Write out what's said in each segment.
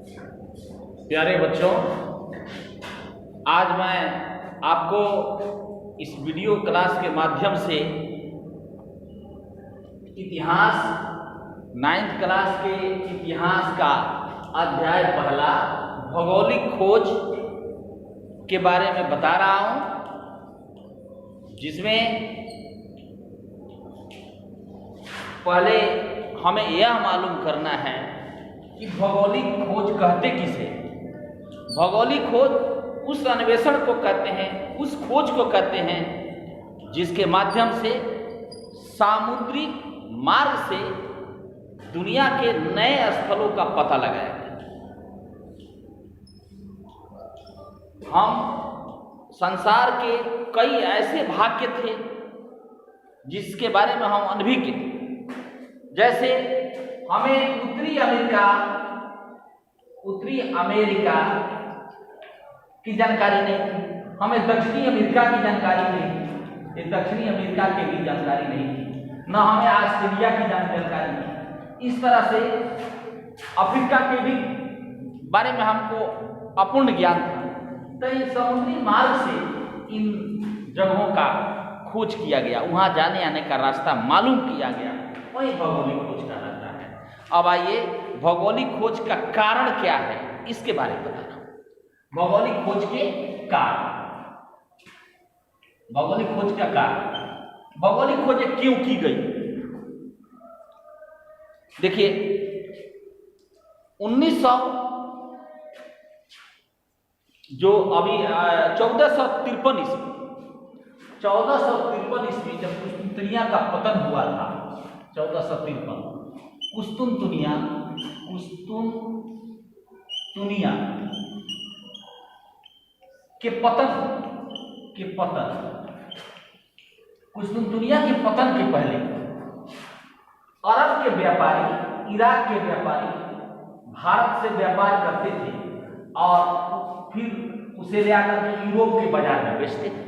प्यारे बच्चों, आज मैं आपको इस वीडियो क्लास के माध्यम से इतिहास 9th क्लास के इतिहास का अध्याय पहला भौगोलिक खोज के बारे में बता रहा हूं, जिसमें पहले हमें यह मालूम करना है कि भौगोलिक खोज कहते किसे। भौगोलिक खोज उस अन्वेषण को कहते हैं, उस खोज को कहते हैं जिसके माध्यम से सामुद्रिक मार्ग से दुनिया के नए स्थलों का पता लगाया गया। हम संसार के कई ऐसे भाग्य थे जिसके बारे में हम अनभिज्ञ थे। जैसे हमें उत्तरी अमेरिका की जानकारी नहीं थी, हमें दक्षिणी अमेरिका की जानकारी नहीं थी, दक्षिणी अमेरिका की भी जानकारी नहीं थी, न हमें ऑस्ट्रेलिया की जानकारी थी। इस तरह से अफ्रीका के भी बारे में हमको अपूर्ण ज्ञान था। तो इस समुद्री मार्ग से इन जगहों का खोज किया गया, वहां जाने आने का रास्ता मालूम किया गया, वही भौगोलिक खोज कहलाता है। अब आइए भौगोलिक खोज का कारण क्या है इसके बारे में बता रहा हूं। भौगोलिक खोज के कारण, भौगोलिक खोज का कारण, भौगोलिक खोज क्यों की गई। देखिए 1900 जो अभी 1453 ईस्वी जब कुस्तुंतनिया का पतन हुआ था, 1453 कुस्तुंतनिया के पतन कुस्तुंतनिया के पतन के पहले अरब के व्यापारी, इराक के व्यापारी भारत से व्यापार करते थे और फिर उसे ले आकर के यूरोप के बाजार में बेचते थे।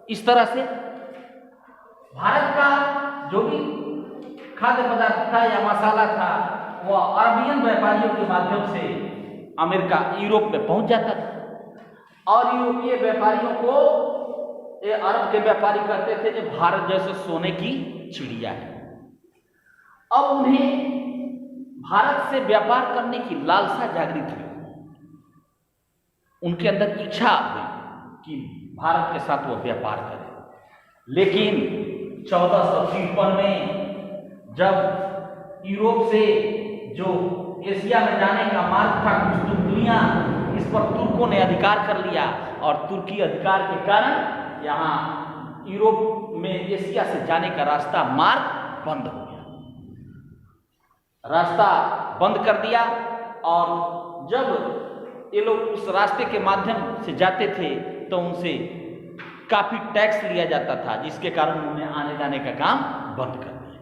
इस तरह से भारत का जो भी खाद्य पदार्थ था या मसाला था वह अरबियन व्यापारियों के माध्यम से अमेरिका, यूरोप में पहुंच जाता था। और यूरोपीय व्यापारियों को ये अरब के व्यापारी कहते थे कि भारत जैसे सोने की चिड़िया है। अब उन्हें भारत से व्यापार करने की लालसा जागृत हुई, उनके अंदर इच्छा हुई कि भारत के साथ वो व्यापार करें। लेकिन 1453 में जब यूरोप से जो एशिया में जाने का मार्ग था कुस्तुंतनिया, इस पर तुर्कों ने अधिकार कर लिया और तुर्की अधिकार के कारण यहाँ यूरोप में एशिया से जाने का रास्ता, मार्ग बंद हो गया, रास्ता बंद कर दिया। और जब ये लोग उस रास्ते के माध्यम से जाते थे तो उनसे काफी टैक्स लिया जाता था, जिसके कारण उन्हें आने जाने का काम बंद कर दिया।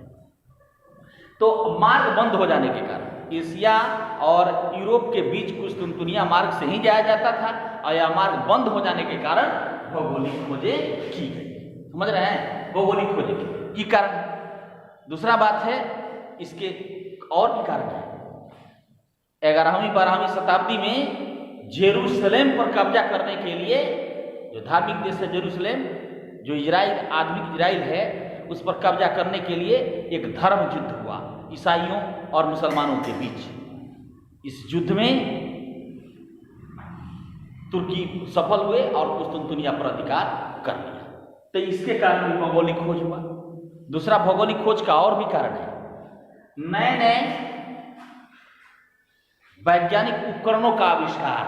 तो मार्ग बंद हो जाने के कारण एशिया और यूरोप के बीच कुस्तुंतनिया मार्ग से ही जाया जाता था, और यह मार्ग बंद हो जाने के कारण भौगोलिक खोजें की गई। समझ रहे हैं, भौगोलिक खोजें की ये कारण। दूसरा बात है, इसके और भी कारण है। 11वीं 12वीं शताब्दी में जेरूसलेम पर कब्जा करने के लिए, जो धार्मिक देश है जेरूसलेम, जो इजराइल, आधुनिक इजराइल है, उस पर कब्जा करने के लिए एक धर्म युद्ध हुआ ईसाइयों और मुसलमानों के बीच। इस युद्ध में तुर्की सफल हुए और कुस्तुंतनिया पर अधिकार कर लिया। तो इसके कारण भी भौगोलिक खोज हुआ। दूसरा भौगोलिक खोज का और भी कारण है, नए नए वैज्ञानिक उपकरणों का आविष्कार।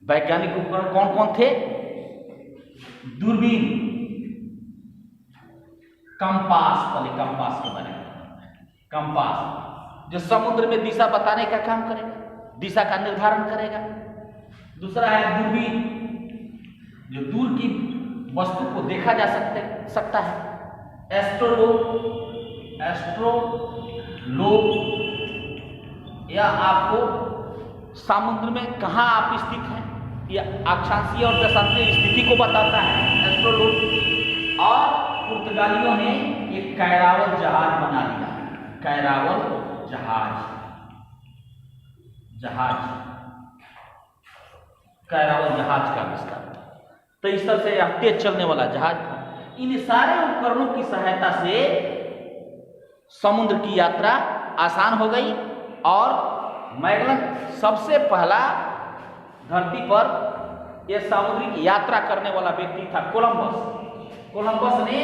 वैज्ञानिक उपकरण कौन कौन थे? दूरबीन, कंपास, पहले कंपास के बारे में, कंपास जो समुद्र में दिशा बताने का काम करेगा, दिशा का निर्धारण करेगा। दूसरा है दूरबीन, जो दूर की वस्तु को देखा जा सकता है। एस्ट्रोलोब, या आपको समुद्र में कहाँ आप स्थित हैं, या अक्षांशीय और दशांशीय स्थिति को बताता है एस्ट्रोलोब। और पुर्तगालियों ने एक कैरावल जहाज बना लिया, कैरावल जहाज। जहाज, कैरावल जहाज का आविष्कार। तो इस तरह से यह तेज चलने वाला जहाज था। इन सारे उपकरणों की सहायता से समुद्र की यात्रा आसान हो गई और मैगलन सबसे पहला धरती पर यह सामुद्रिक यात्रा करने वाला व्यक्ति था। कोलंबस ने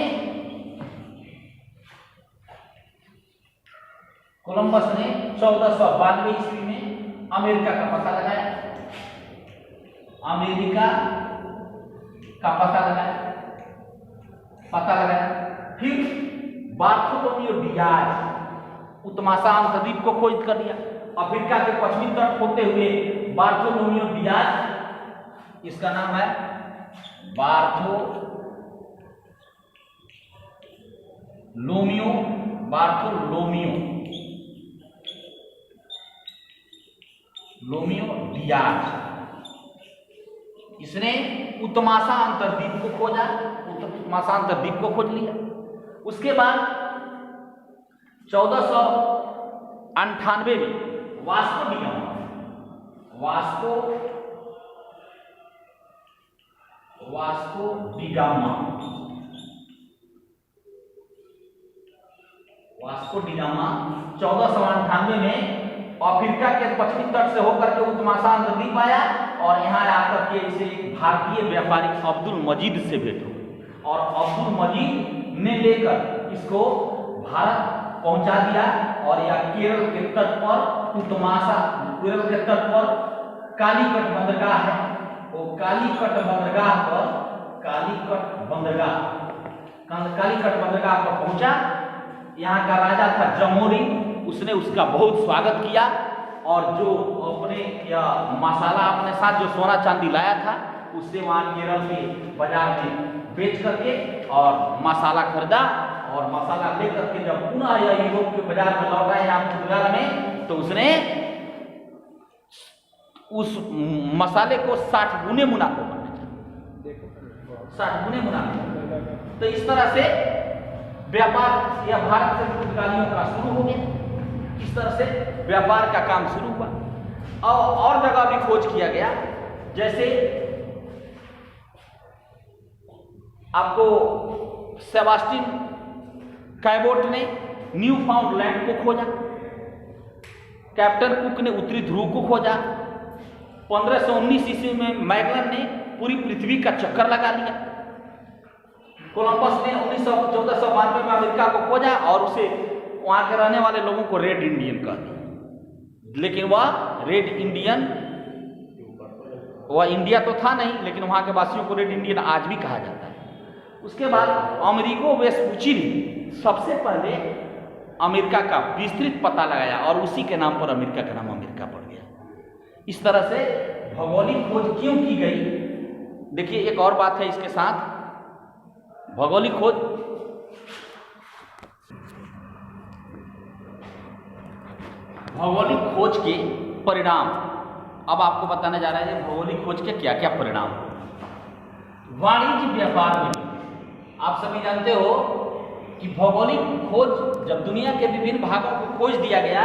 1492 ईस्वी में अमेरिका का पता लगाया। फिर बार्थोलोमियो डियाज उत्तमासा अंतर्द्वीप को खोज कर लिया। अफ्रीका के पश्चिमी तट होते हुए बार्थोलोमियो डियाज, इसका नाम है बार्थोलोमियो डियाज, इसने उत्तमासा अंतर्द्वीप को खोज लिया। उसके बाद 1498 में वास्को डिगामा 1498 में अफ्रीका के पश्चिमी तट से होकर के उत्तमासा अंतर्द्वीप आया और यहाँ आकर के इसे एक भारतीय व्यापारी अब्दुल मजीद से भेंट हुई और अब्दुल मजीद ने लेकर इसको भारत पहुंचा दिया। और यह केरल के तट पर केरल के तट पर कालीकट बंदरगाह है। वो कालीकट बंदरगाह पर पहुंचा। यहाँ का राजा था जमोरी, उसने उसका बहुत स्वागत किया और जो अपने मसाला अपने साथ जो सोना चांदी लाया था उससे वहाँ केरल के बाजार में बेच करके और मसाला खरीदा और मसाला लेकर के जब पुनः यह यूरोप के बाजार में लौटा यहाँ पुर्तगाल में, तो उसने उस मसाले को 60 गुने मुनाफा तो इस तरह से व्यापार यह भारत से पुर्तगालियों का शुरू हो गया। इस तरह से व्यापार का काम शुरू हुआ और जगह भी खोज किया गया। जैसे आपको सेबास्टिन कैबोट ने न्यू फाउंडलैंड को खोजा, कैप्टन कुक ने उत्तरी ध्रुव को खोजा। 1519 ईस्वी में मैगलन ने पूरी पृथ्वी का चक्कर लगा लिया। कोलंबस ने 1492 में अमेरिका को खोजा और उसे वहां के रहने वाले लोगों को रेड इंडियन कह दिया। लेकिन वह रेड इंडियन, वह इंडिया तो था नहीं, लेकिन वहां के वासियों को रेड इंडियन आज भी कहा जाता है। उसके बाद अमेरिको वेस्पुची ने सबसे पहले अमेरिका का विस्तृत पता लगाया और उसी के नाम पर अमेरिका का नाम अमेरिका पड़ गया। इस तरह से भौगोलिक खोज क्यों की गई? देखिए एक और बात है इसके साथ, भौगोलिक खोज के परिणाम अब आपको बताने जा रहे हैं। भौगोलिक खोज के क्या क्या परिणाम। वाणिज्य व्यापार में आप सभी जानते हो कि भौगोलिक खोज जब दुनिया के विभिन्न भागों को खोज दिया गया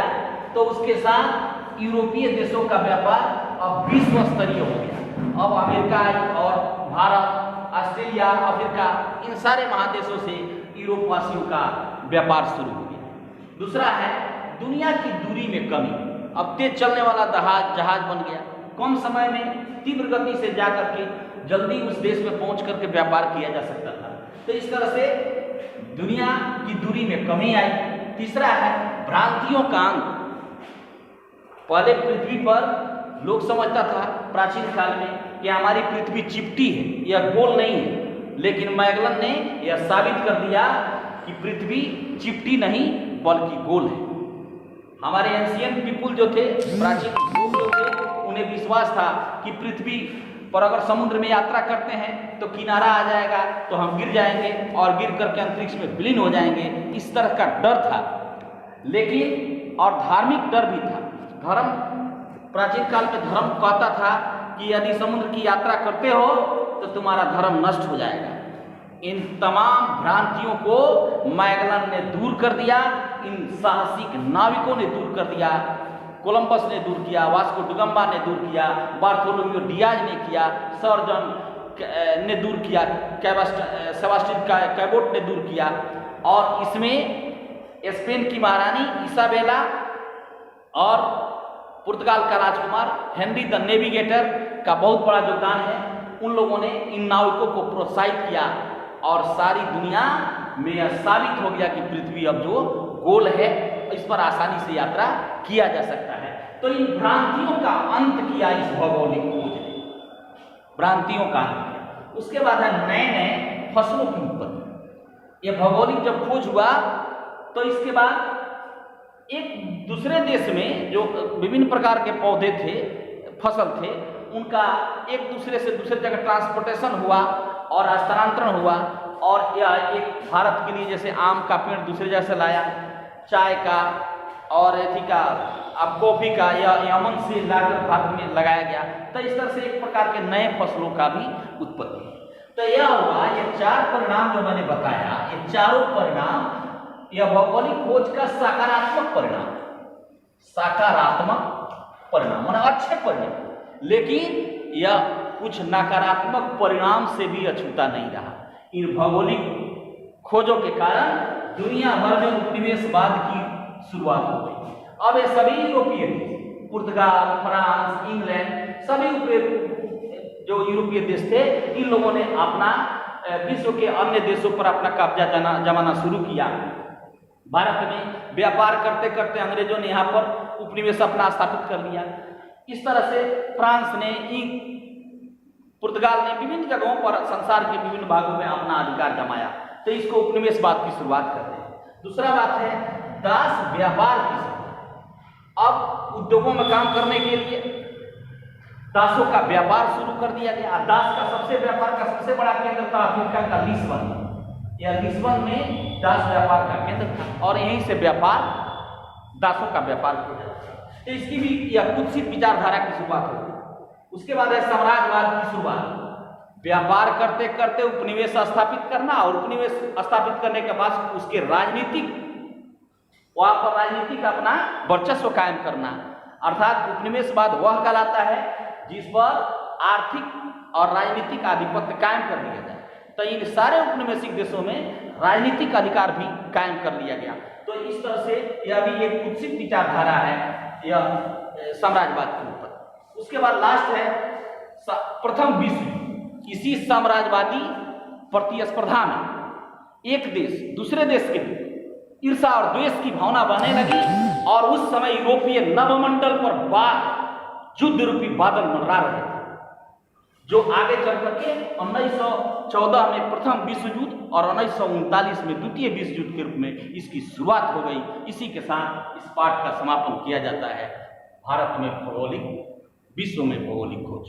तो उसके साथ यूरोपीय देशों का व्यापार अब विश्व स्तरीय हो गया। अब अमेरिका और भारत, ऑस्ट्रेलिया, अफ्रीका, इन सारे महादेशों से यूरोप वासियों का व्यापार शुरू हो गया। दूसरा है दुनिया की दूरी में कमी। अब तेज चलने वाला जहाज बन गया। कम समय में तीव्र गति से जाकर के जल्दी उस देश में पहुंच करके व्यापार किया जा सकता था। तो इस तरह से दुनिया की दूरी में कमी आई। तीसरा है भ्रांतियों का अंत। पहले पृथ्वी पर लोग समझता था प्राचीन काल में कि हमारी पृथ्वी चिपटी है, यह गोल नहीं है। लेकिन मैगलन ने यह साबित कर दिया कि पृथ्वी चिपटी नहीं बल्कि गोल है। हमारे एंशिएंट पीपुल जो थे, प्राचीन लोग जो थे, उन्हें विश्वास था कि पृथ्वी पर अगर समुद्र में यात्रा करते हैं तो किनारा आ जाएगा तो हम गिर जाएंगे और गिर करके अंतरिक्ष में विलीन हो जाएंगे। इस तरह का डर था। लेकिन और धार्मिक डर भी था। धर्म, प्राचीन काल में धर्म कहता था कि यदि समुद्र की यात्रा करते हो तो तुम्हारा धर्म नष्ट हो जाएगा। इन तमाम भ्रांतियों को मैगलन ने दूर कर दिया, इन साहसिक नाविकों ने दूर कर दिया कोलंबस ने दूर किया, वास्को डुगम्बा ने दूर किया, बार्थोलोम्यू डियाज ने किया, सर जॉन ने दूर किया, सेबास्टियन कैबोट ने दूर किया। और इसमें स्पेन की महारानी इसाबेला और पुर्तगाल का राजकुमार हेनरी द नेविगेटर का बहुत बड़ा योगदान है। उन लोगों ने इन नाविकों को प्रोत्साहित किया और सारी दुनिया में यह साबित हो गया कि पृथ्वी अब जो गोल है, इस पर आसानी से यात्रा किया जा सकता है। तो इन भ्रांतियों का अंत किया इस भौगोलिक खोज ने, भ्रांतियों का अंत किया। उसके बाद है नए नए फसलों की उत्पत्ति। यह भौगोलिक जब खोज हुआ तो इसके बाद एक दूसरे देश में जो विभिन्न प्रकार के पौधे थे, फसल थे, उनका एक दूसरे से दूसरे जगह ट्रांसपोर्टेशन हुआ और स्थानांतरण हुआ। और यह एक भारत के लिए जैसे आम का पेड़ दूसरे जगह से लाया, चाय का और एथी का, अब कॉफी का, या यमन से लाकर भारत में लगाया गया। तो इस तरह से एक प्रकार के नए फसलों का भी उत्पत्ति। तो यह हुआ, ये चार परिणाम जो मैंने बताया, ये चारों परिणाम यह भौगोलिक खोज का सकारात्मक परिणाम, सकारात्मक परिणाम माने अच्छे परिणाम। लेकिन यह कुछ नकारात्मक परिणाम से भी अछूता नहीं रहा। इन भौगोलिक खोजों के कारण दुनिया भर में उपनिवेशवाद की शुरुआत हो गई। अब ये सभी यूरोपीय देश, पुर्तगाल, फ्रांस, इंग्लैंड, सभी जो यूरोपीय देश थे, इन लोगों ने अपना विश्व के अन्य देशों पर अपना कब्जा जमाना शुरू किया। भारत में व्यापार करते करते अंग्रेजों ने यहाँ पर उपनिवेश अपना स्थापित कर लिया। इस तरह से फ्रांस ने, पुर्तगाल ने विभिन्न जगहों पर संसार के विभिन्न भागों में अपना अधिकार जमाया। तो इसको उपनिवेशवाद की शुरुआत करते हैं। दूसरा बात है दास व्यापार की शुरुआत। अब उद्योगों में काम करने के लिए दासों का व्यापार शुरू कर दिया गया। दास का व्यापार का सबसे बड़ा केंद्र था अफ्रीका का लिस्बन। यह लिस्बन में दास व्यापार का केंद्र था और यहीं से व्यापार, दासों का व्यापार किया जाता था। तो इसकी भी यह कुत्सित विचारधारा की शुरुआत हुई। उसके बाद है साम्राज्यवाद की शुरुआत। व्यापार करते करते उपनिवेश स्थापित करना और उपनिवेश स्थापित करने के बाद उसके राजनीतिक, वहां पर राजनीतिक अपना वर्चस्व कायम करना। अर्थात उपनिवेशवाद वह कहलाता है जिस पर आर्थिक और राजनीतिक आधिपत्य कायम कर लिया जाए। तो इन सारे उपनिवेशिक देशों में राजनीतिक अधिकार भी कायम कर लिया गया। तो इस तरह से यह भी एक कुत्सित विचारधारा है, यह साम्राज्यवाद के ऊपर। उसके बाद लास्ट है प्रथम विश्व। इसी साम्राज्यवादी प्रतिस्पर्धा में एक देश दूसरे देश के लिए ईर्षा और द्वेष की भावना बढ़ने लगी और उस समय यूरोपीय नवमंडल पर युद्ध रूपी बादल मंडरा रहे थे, जो आगे चल करके 1914 में प्रथम विश्व युद्ध और 1939 में द्वितीय विश्व युद्ध के रूप में इसकी शुरुआत हो गई। इसी के साथ इस पाठ का समापन किया जाता है। भारत में भौगोलिक, विश्व में भौगोलिक खोज।